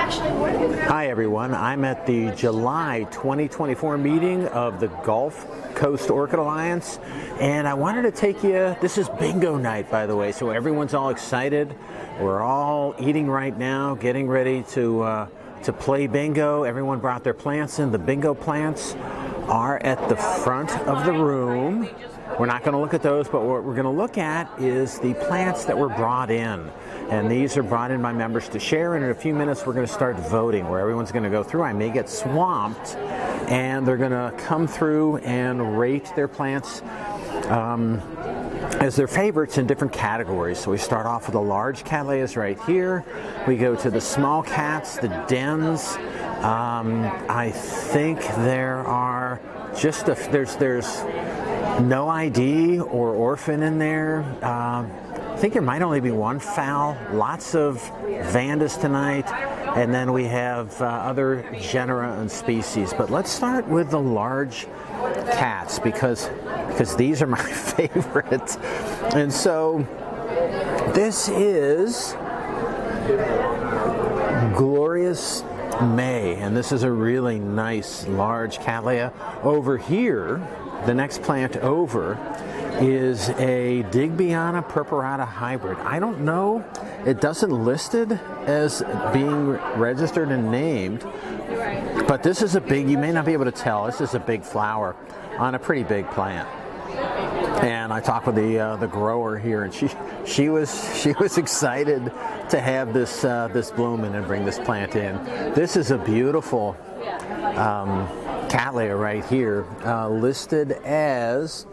Hi everyone, I'm at the July 2024 meeting of the Gulf Coast Orchid Alliance, and I wanted to take you, this is bingo night by the way, so everyone's all excited. We're all eating right now, getting ready to play bingo. Everyone brought their plants in. The bingo plants are at the front of the room. We're not going to look at those, but what we're going to look at is the plants that were brought in. And these are brought in by members to share, and in a few minutes we're going to start voting where everyone's going to go through. I may get swamped, and they're going to come through and rate their plants as their favorites in different categories. So we start off with the large cattleyas right here. We go to the small cats, the dens. I think there are just there's no ID or orphan in there. I think there might only be one fowl. Lots of Vandas tonight, and then we have other genera and species. But let's start with the large cats because these are my favorite. And so this is Glorious May, and this is a really nice large cattleya. Over here, the next plant over is a Digbyana purpurata hybrid. I don't know, it doesn't listed as being registered and named, but this is a big, you may not be able to tell, this is a big flower on a pretty big plant. And I talked with the grower here, and she was excited to have this this bloom in and bring this plant in. This is a beautiful cattleya right here, listed as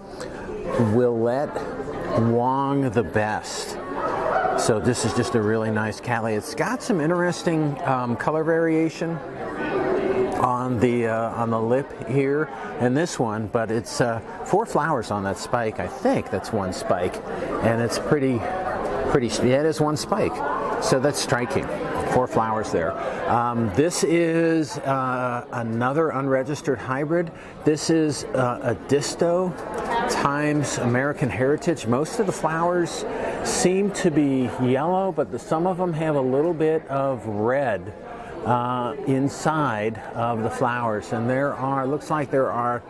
Willette Wong the Best. So this is just a really nice cattleya. It's got some interesting color variation on the lip here and this one, but it's 4 flowers on that spike. I think that's one spike, and it's pretty. Yeah, it is one spike. So that's striking. 4 flowers there. This is another unregistered hybrid. This is a Disto times American Heritage. Most of the flowers seem to be yellow, but some of them have a little bit of red inside of the flowers. And there are, looks like there are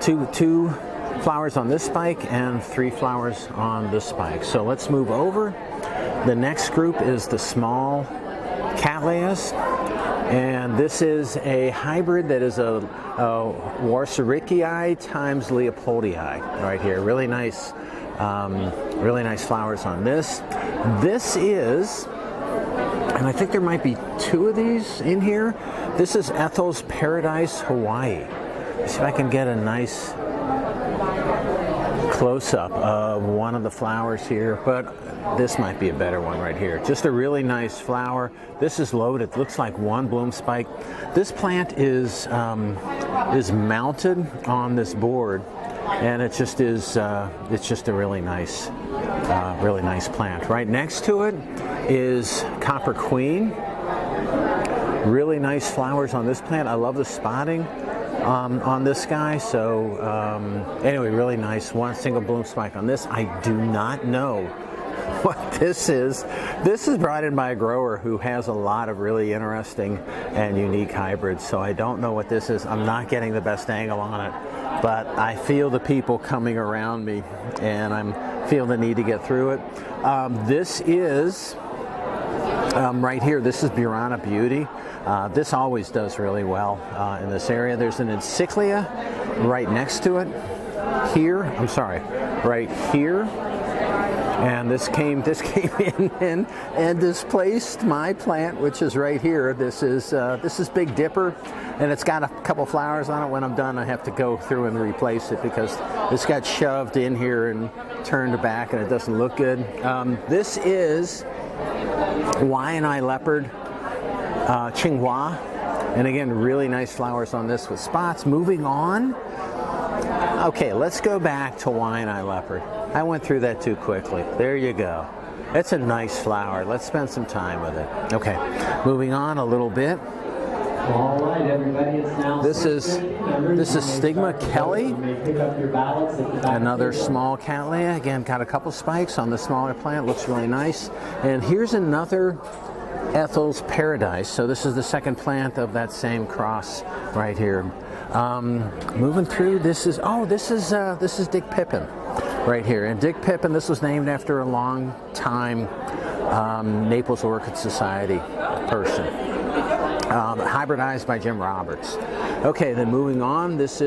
two flowers on this spike and 3 flowers on this spike. So let's move over. The next group is the small cattleyas, and this is a hybrid that is a Warsaricii times Leopoldii right here. Really nice flowers on this. This is, and I think there might be 2 of these in here. This is Ethel's Paradise Hawaii. Let's see if I can get a nice close-up of one of the flowers here, but this might be a better one right here. Just a really nice flower. This is loaded. Looks like one bloom spike. This plant is mounted on this board, and it just is. It's just a really nice plant. Right next to it is Copper Queen. Really nice flowers on this plant. I love the spotting on this guy. So anyway, really nice. One single bloom spike on this. I do not know what this is. This is brought in by a grower who has a lot of really interesting and unique hybrids, so I don't know what this is. I'm not getting the best angle on it, but I feel the people coming around me, and I feel the need to get through it. This is right here, this is Burana Beauty. This always does really well in this area. There's an encyclia right next to it here. I'm sorry, right here. And this came in and displaced my plant, which is right here. This is Big Dipper, and it's got a couple flowers on it. When I'm done, I have to go through and replace it because this got shoved in here and turned back, and it doesn't look good. This is whieh leopard Qinghua, and again, really nice flowers on this with spots. Moving on. Okay, let's go back to whieh leopard. I went through that too quickly. There you go. It's a nice flower. Let's spend some time with it. Okay, moving on a little bit. All right, everybody, it's now This is Stigma Kelly, another small cattleya. Again, got a couple spikes on the smaller plant. Looks really nice. And here's another Ethel's Paradise. So this is the second plant of that same cross right here. Moving through, this is Dick Pippin right here. And Dick Pippin, this was named after a long time Naples Orchid Society person. Hybridized by Jim Roberts. Okay, then moving on, this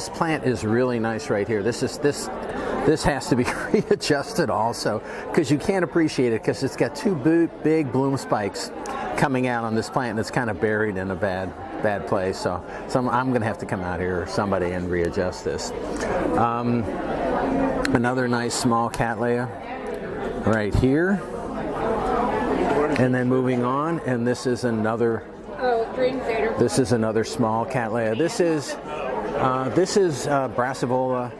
plant is really nice right here. This has to be readjusted also, because you can't appreciate it because it's got two big bloom spikes coming out on this plant, and it's kind of buried in a bad place. So I'm going to have to come out here, or somebody, and readjust this. Another nice small cattleya right here. And then moving on, and this is another small cattleya. This is Brassivola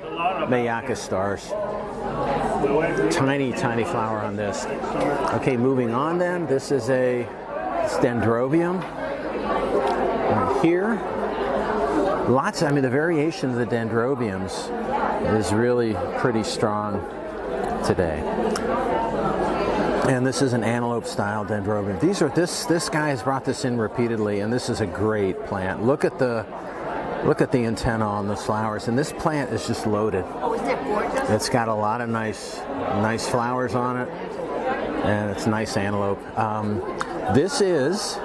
Mayaka stars. Tiny flower on this. Okay, moving on then, this is a dendrobium right here. The variation of the dendrobiums is really pretty strong today. And this is an antelope style dendrobium. This guy has brought this in repeatedly, and this is a great plant. Look at the antenna on the flowers, and this plant is just loaded. Oh, isn't that gorgeous? It's got a lot of nice flowers on it, and it's nice antelope. This is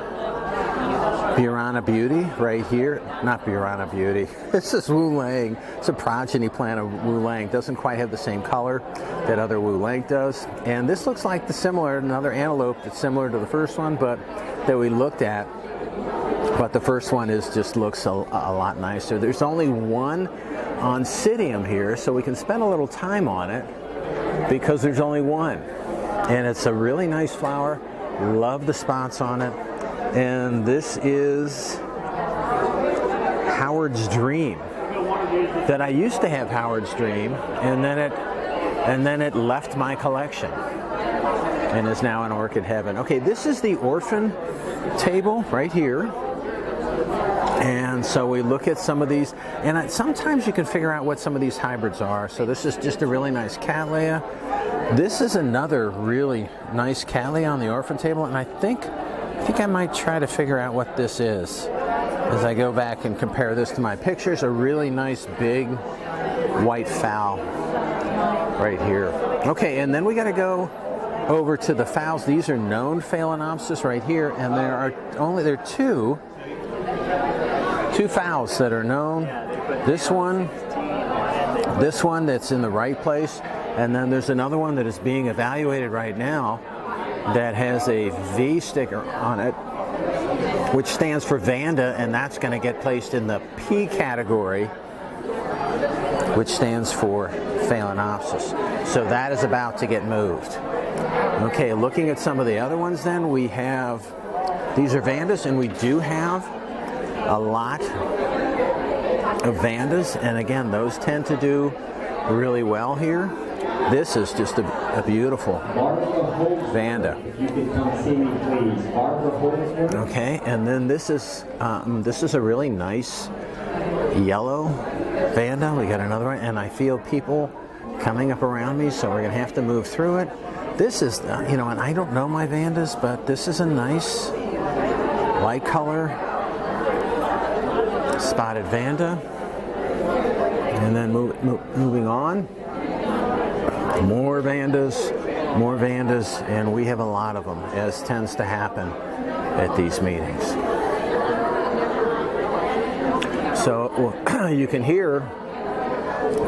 Burana Beauty right here. Not Burana Beauty. This is Wu Lang. It's a progeny plant of Wu Lang. Doesn't quite have the same color that other Wu Lang does. And this looks like another antelope that's similar to the first one, but that we looked at. But the first one just looks a lot nicer. There's only one oncidium here, so we can spend a little time on it because there's only one. And it's a really nice flower. Love the spots on it. And this is Howard's Dream. That I used to have Howard's Dream, and then it left my collection and is now in orchid heaven. Okay, this is the orphan table right here. And so we look at some of these, and sometimes you can figure out what some of these hybrids are. So this is just a really nice cattleya. This is another really nice cattleya on the orphan table, and I think I might try to figure out what this is as I go back and compare this to my pictures. A really nice big white fowl right here. Okay, and then we got to go over to the phals. These are known Phalaenopsis right here, and there are two phals that are known. This one that's in the right place, and then there's another one that is being evaluated right now that has a V sticker on it, which stands for Vanda, and that's going to get placed in the P category, which stands for Phalaenopsis. So that is about to get moved. Okay, looking at some of the other ones then, we have, these are Vandas, and we do have a lot of Vandas, and again, those tend to do really well here. This is just a beautiful Vanda. Okay, and then this is a really nice yellow Vanda. We got another one, and I feel people coming up around me, so we're going to have to move through it. This is, and I don't know my Vandas, but this is a nice light color spotted Vanda. And then moving on. More Vandas, and we have a lot of them, as tends to happen at these meetings. So you can hear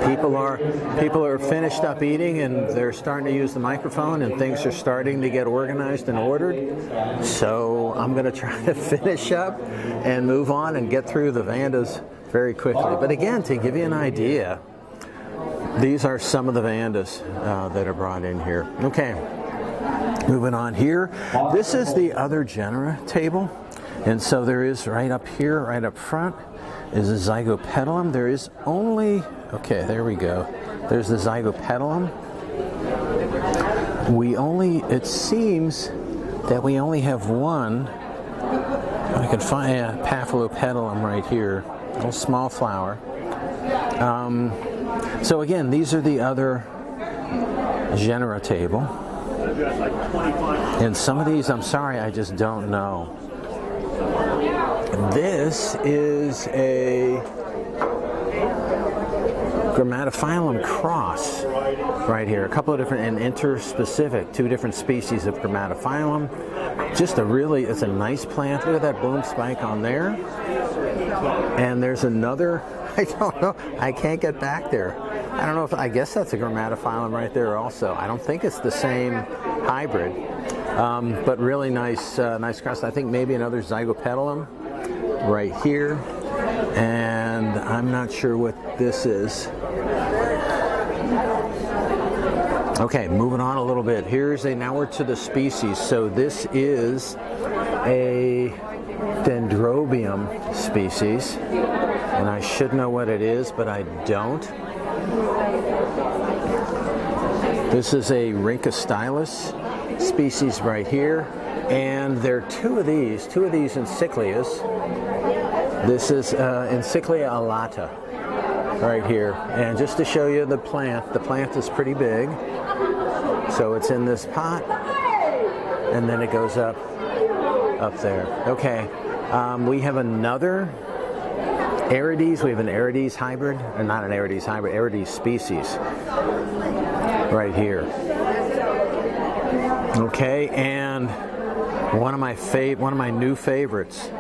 people are finished up eating, and they're starting to use the microphone, and things are starting to get organized and ordered. So I'm going to try to finish up and move on and get through the Vandas very quickly. But again, to give you an idea, these are some of the Vandas that are brought in here. Okay, moving on here. This is the other genera table. And so there is right up here, right up front, is a Zygopetalum. There is only, okay, there we go. There's the Zygopetalum. It seems that we only have one. I can find a Paphilopetalum right here, a little small flower. So again, these are the other genera table. And some of these, I'm sorry, I just don't know. This is a Grammatophyllum cross right here. A couple of different and interspecific, 2 different species of Grammatophyllum. Just it's a nice plant. Look at that bloom spike on there. And there's another, I don't know, I can't get back there. I don't know if, I guess that's a Grammatophyllum right there also. I don't think it's the same hybrid, but really nice, nice cross. I think maybe another Zygopetalum right here. And I'm not sure what this is. Okay, moving on a little bit. Now we're to the species. So this is a Dendrobium species, and I should know what it is, but I don't. This is a Rhynchostylus species right here, and there are two of these encyclias. This is Encyclia alata right here, and just to show you the plant is pretty big. So it's in this pot, and then it goes up there. Okay, we have another Arides. We have an Arides hybrid, or not an Arides hybrid, Arides species right here. Okay, and one of my new favorites.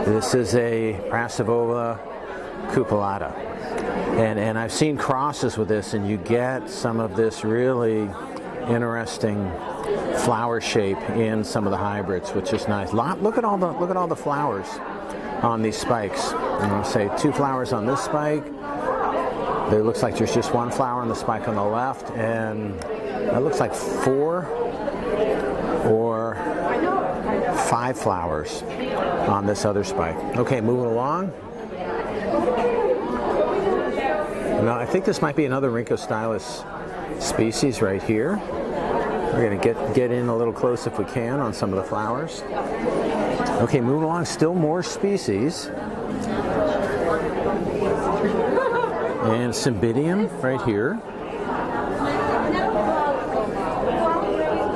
This is a Brassavola cupulata. And I've seen crosses with this, and you get some of this really interesting flower shape in some of the hybrids, which is nice. Look at all the flowers on these spikes. I'm going to say 2 flowers on this spike. It looks like there's just 1 flower on the spike on the left, and it looks like 4 or 5 flowers on this other spike. Okay, moving along. Now, I think this might be another Rhynchostylus species right here. We're going to get in a little close if we can on some of the flowers. Okay, moving along, still more species. And Cymbidium right here.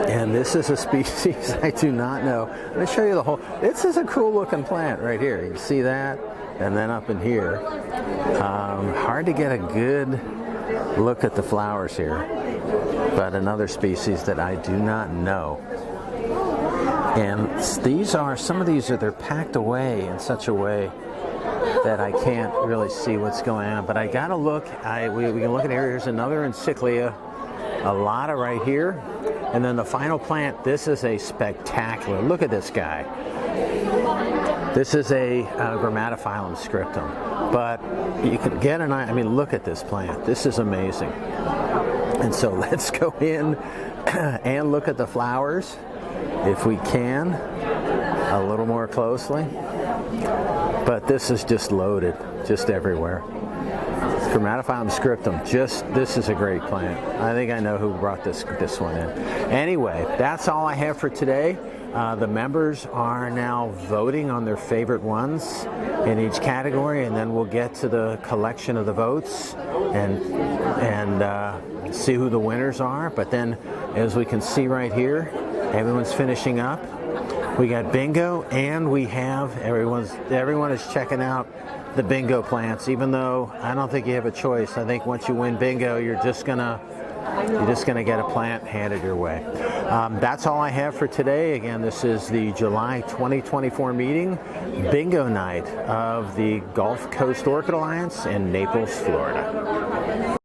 And this is a species I do not know. Let me show you the whole. This is a cool looking plant right here. You can see that, and then up in here. Hard to get a good look at the flowers here, but another species that I do not know. And some of these they're packed away in such a way that I can't really see what's going on. But I gotta look. We can look at here's another Encyclia alata right here. And then the final plant, this is a spectacular, look at this guy. This is a Grammatophyllum scriptum. But you can get I mean, look at this plant. This is amazing. And so let's go in and look at the flowers, if we can, a little more closely. But this is just loaded, just everywhere. Grammatophyllum scriptum, this is a great plant. I think I know who brought this one in. Anyway, that's all I have for today. The members are now voting on their favorite ones in each category, and then we'll get to the collection of the votes and see who the winners are. But then, as we can see right here, everyone's finishing up. We got bingo, and we have everyone is checking out the bingo plants, even though I don't think you have a choice. I think once you win bingo, you're just gonna get a plant handed your way. That's all I have for today. Again, this is the July 2024 meeting, bingo night of the Gulf Coast Orchid Alliance in Naples, Florida.